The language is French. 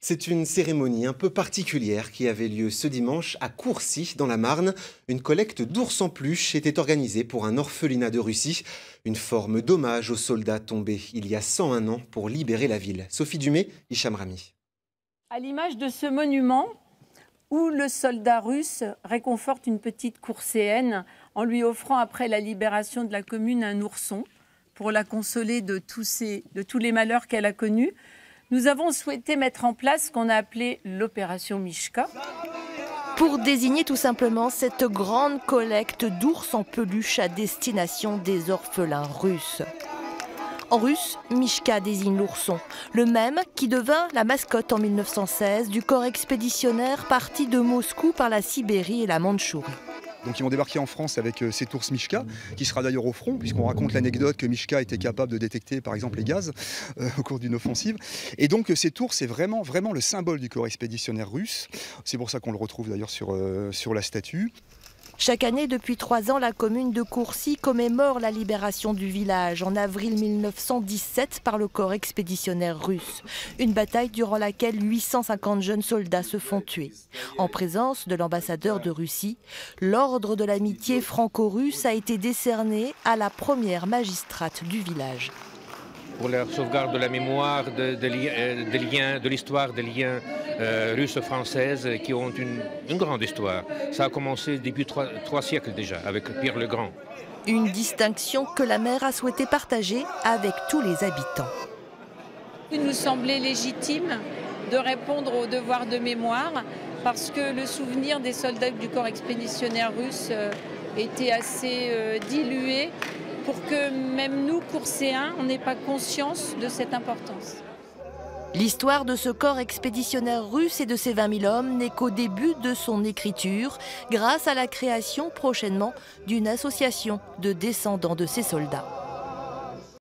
C'est une cérémonie un peu particulière qui avait lieu ce dimanche à Courcy, dans la Marne. Une collecte d'ours en peluche était organisée pour un orphelinat de Russie, une forme d'hommage aux soldats tombés il y a 101 ans pour libérer la ville. Sophie Dumais, Hicham Rami. À l'image de ce monument où le soldat russe réconforte une petite courséenne en lui offrant après la libération de la commune un ourson pour la consoler de tous les malheurs qu'elle a connus, nous avons souhaité mettre en place ce qu'on a appelé l'opération Mishka. Pour désigner tout simplement cette grande collecte d'ours en peluche à destination des orphelins russes. En russe, Mishka désigne l'ourson, le même qui devint la mascotte en 1916 du corps expéditionnaire parti de Moscou par la Sibérie et la Mandchourie. Donc ils vont débarquer en France avec cet ours Mishka, qui sera d'ailleurs au front, puisqu'on raconte l'anecdote que Mishka était capable de détecter par exemple les gaz au cours d'une offensive. Et donc cet ours est vraiment le symbole du corps expéditionnaire russe. C'est pour ça qu'on le retrouve d'ailleurs sur la statue. Chaque année, depuis 3 ans, la commune de Courcy commémore la libération du village en avril 1917 par le corps expéditionnaire russe. Une bataille durant laquelle 850 jeunes soldats se font tuer. En présence de l'ambassadeur de Russie, l'ordre de l'amitié franco-russe a été décerné à la première magistrate du village. Pour la sauvegarde de la mémoire, de l'histoire des liens russes-françaises qui ont une grande histoire. Ça a commencé depuis 3 siècles déjà, avec Pierre le Grand. Une distinction que la maire a souhaité partager avec tous les habitants. Il nous semblait légitime de répondre au devoir de mémoire parce que le souvenir des soldats du corps expéditionnaire russe était assez dilué, pour que même nous, Courcéens, on n'ait pas conscience de cette importance. L'histoire de ce corps expéditionnaire russe et de ses 20 000 hommes n'est qu'au début de son écriture, grâce à la création prochainement d'une association de descendants de ces soldats.